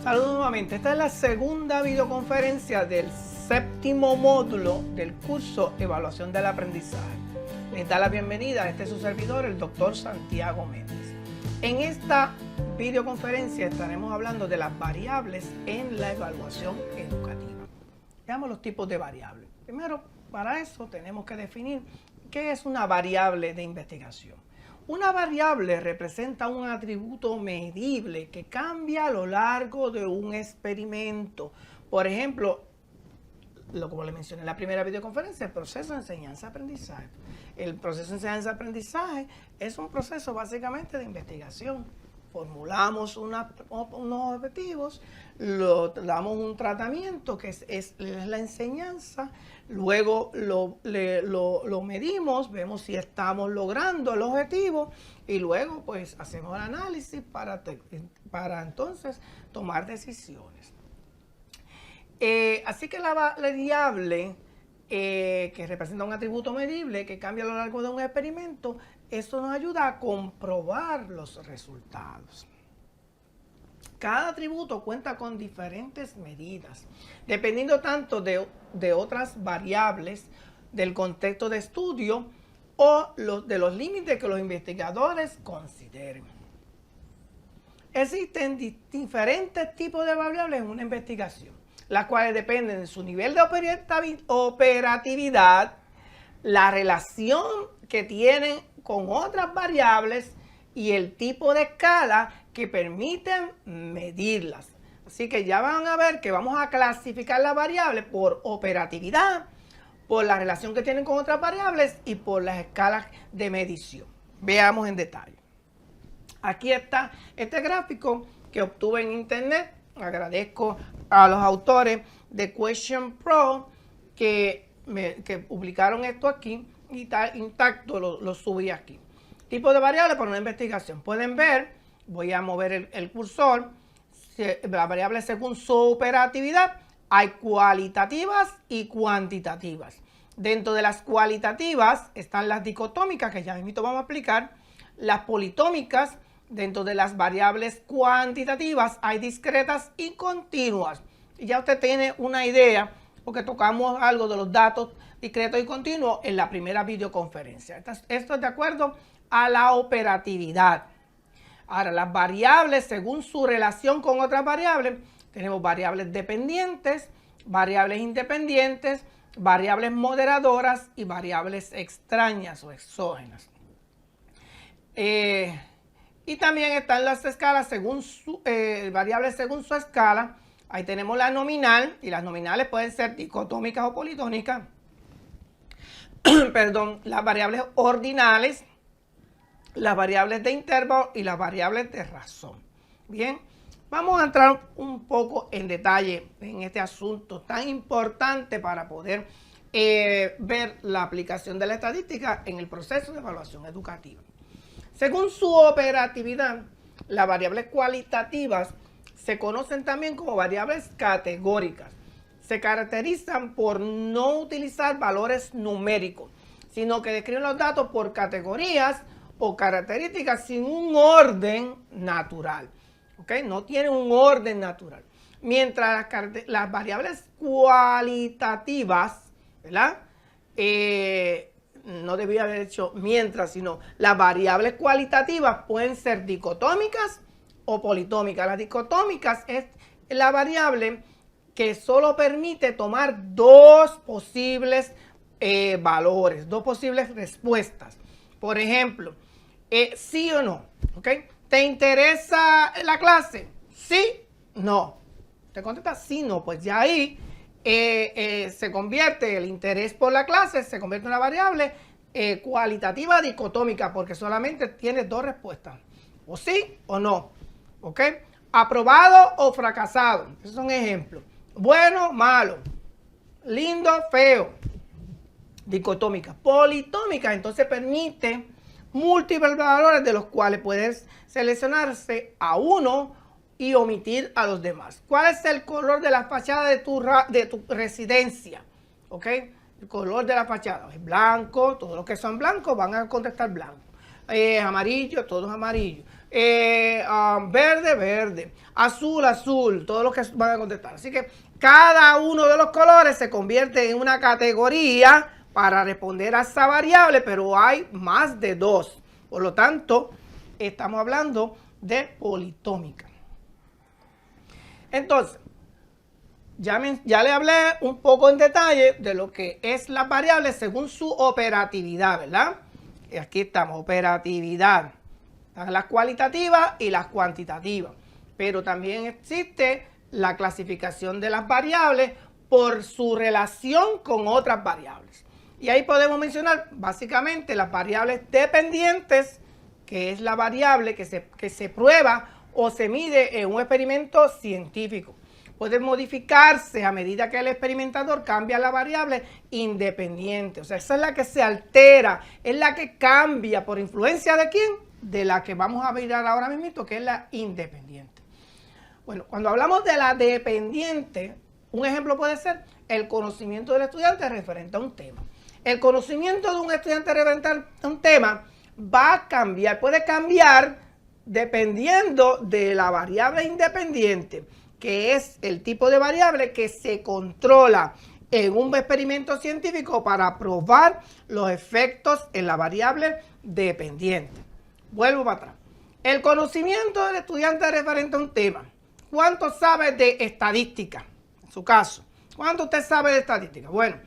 Saludos nuevamente. Esta es la segunda videoconferencia del séptimo módulo del curso Evaluación del Aprendizaje. Les da la bienvenida a su servidor, el doctor Santiago Méndez. En esta videoconferencia estaremos hablando de las variables en la evaluación educativa. Veamos los tipos de variables. Primero, para eso tenemos que definir qué es una variable de investigación. Una variable representa un atributo medible que cambia a lo largo de un experimento. Por ejemplo, como le mencioné en la primera videoconferencia, el proceso de enseñanza-aprendizaje. El proceso de enseñanza-aprendizaje es un proceso básicamente de investigación. Formulamos unos objetivos, damos un tratamiento que es la enseñanza, luego lo medimos, vemos si estamos logrando el objetivo y luego pues hacemos el análisis para entonces tomar decisiones. Así que la variable que representa un atributo medible que cambia a lo largo de un experimento, esto nos ayuda a comprobar los resultados. Cada atributo cuenta con diferentes medidas, dependiendo tanto de otras variables, del contexto de estudio o de los límites que los investigadores consideren. Existen diferentes tipos de variables en una investigación, las cuales dependen de su nivel de operatividad, la relación que tienen con otras variables y el tipo de escala que permiten medirlas. Así que ya van a ver que vamos a clasificar las variables por operatividad, por la relación que tienen con otras variables y por las escalas de medición. Veamos en detalle. Aquí está este gráfico que obtuve en internet. Agradezco a los autores de Question Pro que publicaron esto aquí y está intacto, lo subí aquí. Tipo de variable para una investigación. Pueden ver, voy a mover el cursor, la variable según su operatividad. Hay cualitativas y cuantitativas. Dentro de las cualitativas están las dicotómicas, que ya mismo vamos a explicar, las politómicas. Dentro de las variables cuantitativas hay discretas y continuas. Y ya usted tiene una idea, porque tocamos algo de los datos discretos y continuos en la primera videoconferencia. Esto es de acuerdo a la operatividad. Ahora, las variables, según su relación con otras variables, tenemos variables dependientes, variables independientes, variables moderadoras y variables extrañas o exógenas. Y también están las escalas según variables según su escala. Ahí tenemos la nominal, y las nominales pueden ser dicotómicas o politómicas. Perdón, las variables ordinales, las variables de intervalo y las variables de razón. Bien, vamos a entrar un poco en detalle en este asunto tan importante para poder ver la aplicación de la estadística en el proceso de evaluación educativa. Según su operatividad, las variables cualitativas se conocen también como variables categóricas. Se caracterizan por no utilizar valores numéricos, sino que describen los datos por categorías o características sin un orden natural. ¿Okay? No tienen un orden natural. Mientras las variables cualitativas, ¿verdad? No debía haber hecho mientras, sino las variables cualitativas pueden ser dicotómicas o politómicas. Las dicotómicas es la variable que solo permite tomar dos posibles valores, dos posibles respuestas. Por ejemplo, sí o no. ¿Okay? ¿Te interesa la clase? Sí, no. Te contesta sí, no. Pues ya ahí se convierte el interés por la clase, se convierte en una variable cualitativa dicotómica, porque solamente tiene dos respuestas, o sí o no. ¿Ok? Aprobado o fracasado. Esos son ejemplos. Bueno, malo. Lindo, feo. Dicotómica. Politómica, entonces permite múltiples valores de los cuales puedes seleccionarse a uno y omitir a los demás. ¿Cuál es el color de la fachada de tu residencia? ¿Ok? El color de la fachada es blanco. Todos los que son blancos van a contestar blanco. Amarillo, todos amarillos. verde, verde, azul, azul, todos los que van a contestar. Así que cada uno de los colores se convierte en una categoría para responder a esa variable, pero hay más de dos. Por lo tanto, estamos hablando de politómica. Entonces, ya le hablé un poco en detalle de lo que es las variables según su operatividad, ¿verdad? Y aquí estamos, operatividad. Están las cualitativas y las cuantitativas. Pero también existe la clasificación de las variables por su relación con otras variables. Y ahí podemos mencionar básicamente las variables dependientes, que es la variable que se prueba o se mide en un experimento científico. Puede modificarse a medida que el experimentador cambia la variable independiente. O sea, esa es la que se altera, es la que cambia por influencia de ¿quién? De la que vamos a mirar ahora mismo, que es la independiente. Bueno, cuando hablamos de la dependiente, un ejemplo puede ser el conocimiento del estudiante referente a un tema. El conocimiento de un estudiante referente a un tema va a cambiar, puede cambiar dependiendo de la variable independiente, que es el tipo de variable que se controla en un experimento científico para probar los efectos en la variable dependiente. Vuelvo para atrás. El conocimiento del estudiante referente a un tema. ¿Cuánto sabe de estadística? En su caso, ¿cuánto usted sabe de estadística? Bueno,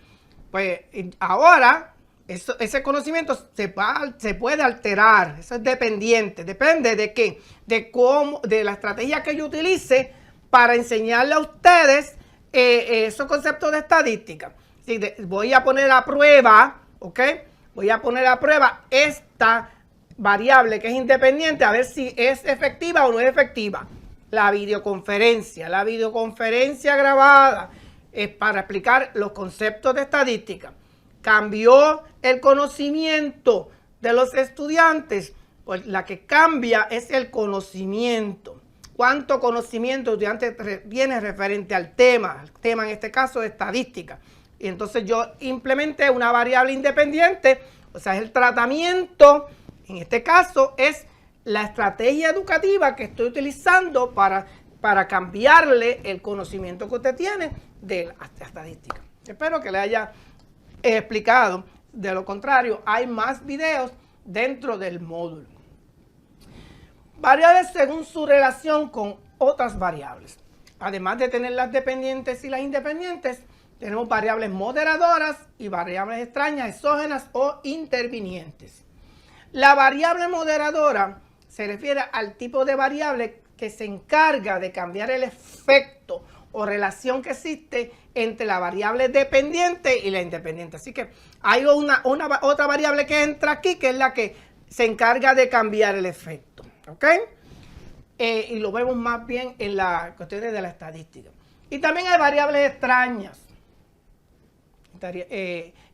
pues ahora ese conocimiento se puede alterar. Eso es dependiente. Depende de qué, de la estrategia que yo utilice para enseñarle a ustedes esos conceptos de estadística. Sí, voy a poner a prueba, ¿ok? Voy a poner a prueba esta variable que es independiente, a ver si es efectiva o no es efectiva. La videoconferencia grabada es para explicar los conceptos de estadística. Cambió el conocimiento de los estudiantes, pues la que cambia es el conocimiento. ¿Cuánto conocimiento el estudiante tiene referente al tema? El tema en este caso es estadística. Y entonces yo implementé una variable independiente, o sea, es el tratamiento. En este caso es la estrategia educativa que estoy utilizando para cambiarle el conocimiento que usted tiene de la estadística. Espero que le haya explicado. De lo contrario, hay más videos dentro del módulo. Variables según su relación con otras variables. Además de tener las dependientes y las independientes, tenemos variables moderadoras y variables extrañas, exógenas o intervinientes. La variable moderadora se refiere al tipo de variable que se encarga de cambiar el efecto o relación que existe entre la variable dependiente y la independiente. Así que hay otra variable que entra aquí, que es la que se encarga de cambiar el efecto. ¿Ok? Y lo vemos más bien en las cuestiones de la estadística. Y también hay variables extrañas.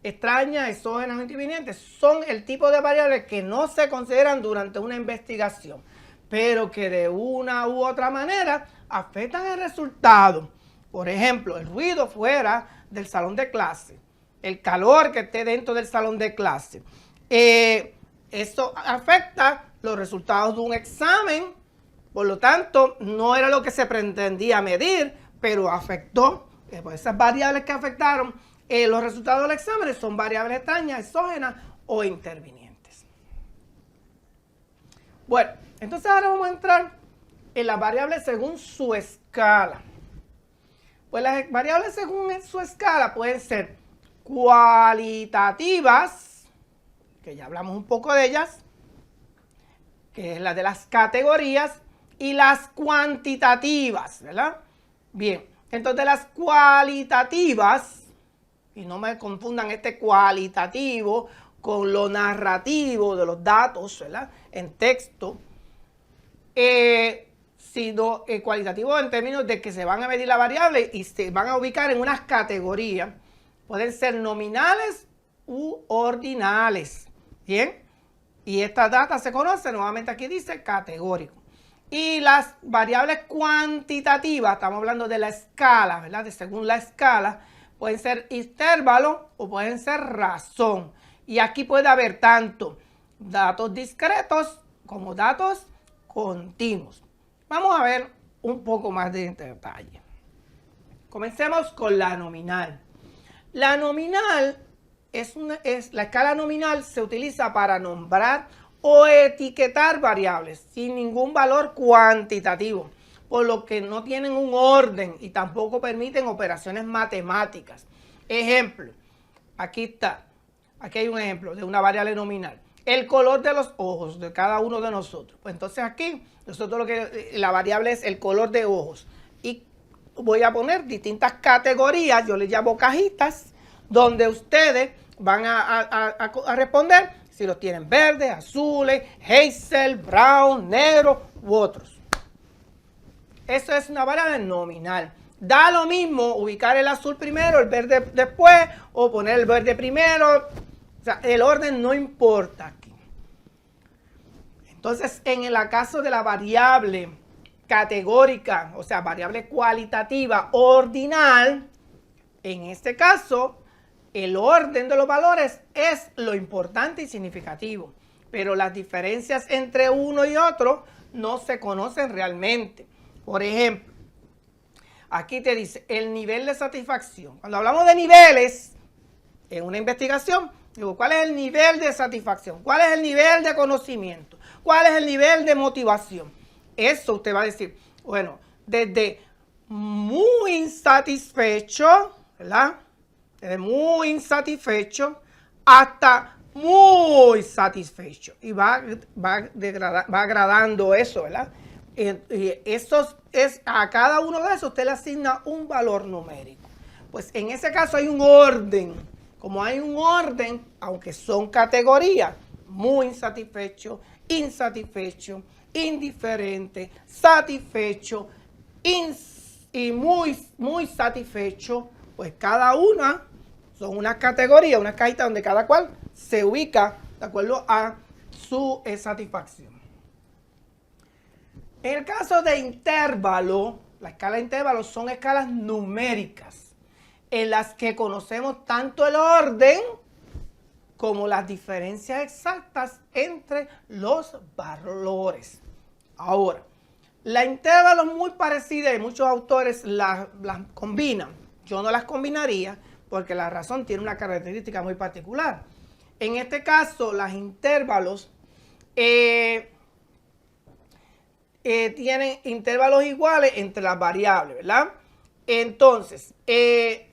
Extrañas, exógenas o intervinientes son el tipo de variables que no se consideran durante una investigación, pero que de una u otra manera afectan el resultado. Por ejemplo, el ruido fuera del salón de clase, el calor que esté dentro del salón de clase. Eso afecta los resultados de un examen, por lo tanto, no era lo que se pretendía medir, pero afectó. Pues esas variables que afectaron los resultados del examen son variables extrañas, exógenas o intervinientes. Bueno, entonces ahora vamos a entrar en las variables según su escala. Pues las variables según su escala pueden ser cualitativas, que ya hablamos un poco de ellas, que es la de las categorías, y las cuantitativas, ¿verdad? Bien, entonces las cualitativas, y no me confundan este cualitativo con lo narrativo de los datos, ¿verdad? En texto, sino cualitativo en términos de que se van a medir la variable y se van a ubicar en unas categorías. Pueden ser nominales u ordinales. Bien, y esta data se conoce, nuevamente aquí dice categórico. Y las variables cuantitativas, estamos hablando de la escala, ¿verdad? De según la escala, pueden ser intervalo o pueden ser razón. Y aquí puede haber tanto datos discretos como datos continuos. Vamos a ver un poco más de detalle. Comencemos con la nominal. La nominal la escala nominal se utiliza para nombrar o etiquetar variables sin ningún valor cuantitativo, por lo que no tienen un orden y tampoco permiten operaciones matemáticas. Ejemplo, aquí hay un ejemplo de una variable nominal. El color de los ojos de cada uno de nosotros. Pues entonces aquí, la variable es el color de ojos. Y voy a poner distintas categorías, yo les llamo cajitas, donde ustedes van a responder si los tienen verdes, azules, hazel, brown, negro u otros. Eso es una variable nominal. Da lo mismo ubicar el azul primero, el verde después, o poner el verde primero. O sea, el orden no importa aquí. Entonces, en el caso de la variable categórica, o sea, variable cualitativa ordinal, en este caso, el orden de los valores es lo importante y significativo, pero las diferencias entre uno y otro no se conocen realmente. Por ejemplo, aquí te dice el nivel de satisfacción. Cuando hablamos de niveles en una investigación, digo, ¿cuál es el nivel de satisfacción? ¿Cuál es el nivel de conocimiento? ¿Cuál es el nivel de motivación? Eso usted va a decir, bueno, desde muy insatisfecho, ¿verdad? Desde muy insatisfecho hasta muy satisfecho. Y va agradando eso, ¿verdad? Y a cada uno de esos usted le asigna un valor numérico. Pues en ese caso hay un orden. Como hay un orden, aunque son categorías, muy insatisfecho, insatisfecho, indiferente, satisfecho y muy satisfecho, pues cada una son unas categorías, unas cajitas donde cada cual se ubica de acuerdo a su satisfacción. En el caso de intervalo, la escala de intervalos son escalas numéricas en las que conocemos tanto el orden como las diferencias exactas entre los valores. Ahora, la intervalo es muy parecida y muchos autores las combinan. Yo no las combinaría porque la razón tiene una característica muy particular. En este caso, los intervalos tienen intervalos iguales entre las variables, ¿verdad? Entonces,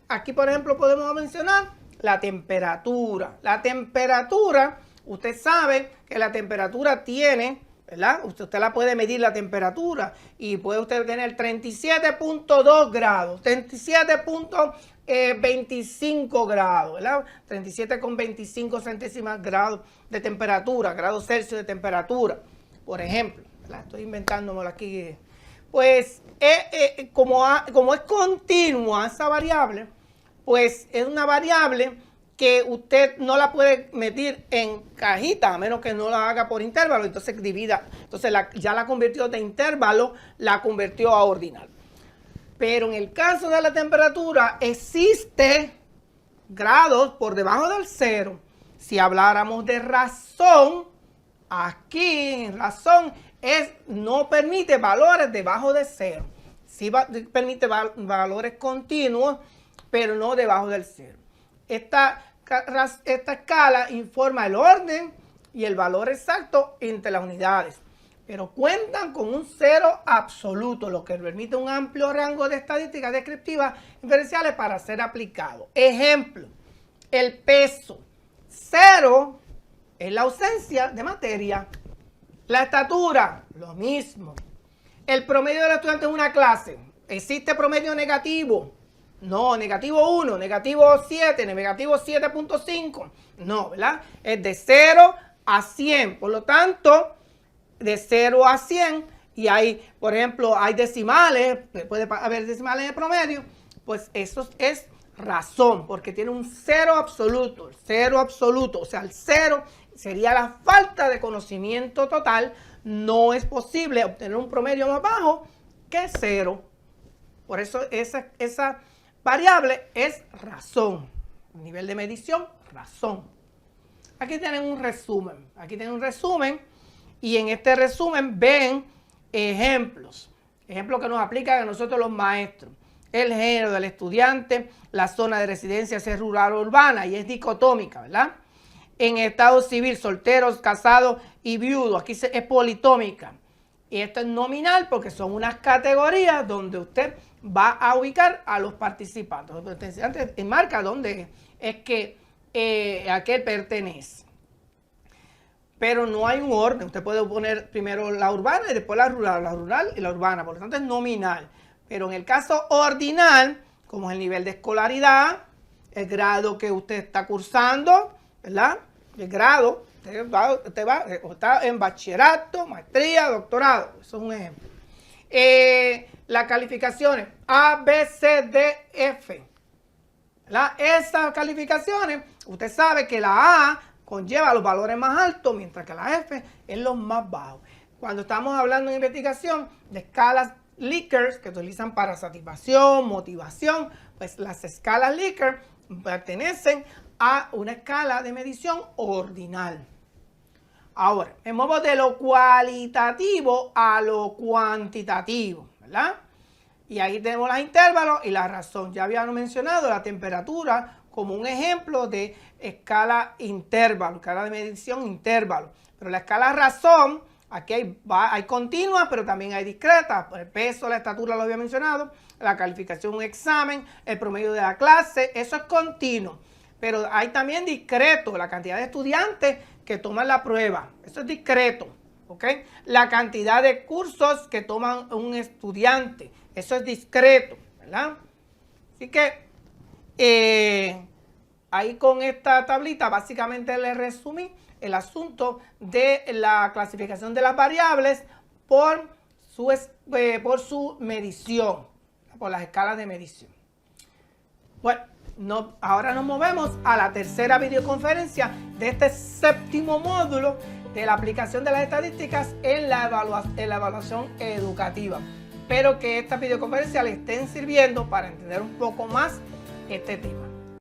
aquí por ejemplo podemos mencionar la temperatura. La temperatura, usted sabe que la temperatura tiene, ¿verdad? Usted la puede medir la temperatura y puede usted tener 37.2 grados, 37.25 grados, ¿verdad? 37,25 centésimas grados de temperatura, grados Celsius de temperatura, por ejemplo. ¿Verdad? Estoy inventándomelo aquí. Pues como es continua esa variable, pues es una variable que usted no la puede medir en cajita, a menos que no la haga por intervalo, entonces divida. Entonces ya la convirtió de intervalo, la convirtió a ordinal. Pero en el caso de la temperatura, existe grados por debajo del cero. Si habláramos de razón, aquí razón no permite valores debajo de cero. Sí permite valores continuos, pero no debajo del cero. Esta escala informa el orden y el valor exacto entre las unidades, pero cuentan con un cero absoluto, lo que permite un amplio rango de estadísticas descriptivas inferenciales para ser aplicado. Ejemplo, el peso. Cero es la ausencia de materia. La estatura, lo mismo. El promedio del estudiante en una clase. ¿Existe promedio negativo? No, negativo 1, negativo 7, negativo 7.5. No, ¿verdad? Es de 0 a 100. Por lo tanto, de 0 a 100, y hay, por ejemplo, hay decimales, puede haber decimales en el promedio, pues eso es razón, porque tiene un cero absoluto. El cero absoluto, o sea, el cero sería la falta de conocimiento total. No es posible obtener un promedio más bajo que 0. Por eso esa variable es razón. Nivel de medición, razón. Aquí tienen un resumen. Aquí tienen un resumen y en este resumen ven ejemplos que nos aplican a nosotros los maestros. El género del estudiante, la zona de residencia, si es rural o urbana, y es dicotómica, ¿verdad? En estado civil, solteros, casados y viudos, aquí es politómica. Y esto es nominal porque son unas categorías donde usted va a ubicar a los participantes. El estudiante marca dónde es que a qué pertenece. Pero no hay un orden. Usted puede poner primero la urbana y después la rural y la urbana. Por lo tanto es nominal. Pero en el caso ordinal, como es el nivel de escolaridad, el grado que usted está cursando, ¿verdad? El grado, usted está en bachillerato, maestría, doctorado. Eso es un ejemplo. Las calificaciones A, B, C, D, F. ¿Verdad? Esas calificaciones, usted sabe que la A conlleva los valores más altos, mientras que la F es los más bajos. Cuando estamos hablando en investigación de escalas Likert que utilizan para satisfacción, motivación, pues las escalas Likert pertenecen a una escala de medición ordinal. Ahora, me muevo de lo cualitativo a lo cuantitativo, ¿verdad? Y ahí tenemos los intervalos y la razón. Ya habíamos mencionado la temperatura como un ejemplo de escala intervalo, escala de medición intervalo. Pero la escala razón, aquí hay continuas, pero también hay discretas. El peso, la estatura lo había mencionado, la calificación, un examen, el promedio de la clase, eso es continuo. Pero hay también discreto, la cantidad de estudiantes que toman la prueba, eso es discreto, ¿ok? La cantidad de cursos que toman un estudiante, eso es discreto, ¿verdad? Así que ahí con esta tablita básicamente les resumí el asunto de la clasificación de las variables por su medición, por las escalas de medición. Bueno, ahora nos movemos a la tercera videoconferencia de este séptimo módulo de la aplicación de las estadísticas en la evaluación educativa. Espero que estas videoconferencias les estén sirviendo para entender un poco más este tema.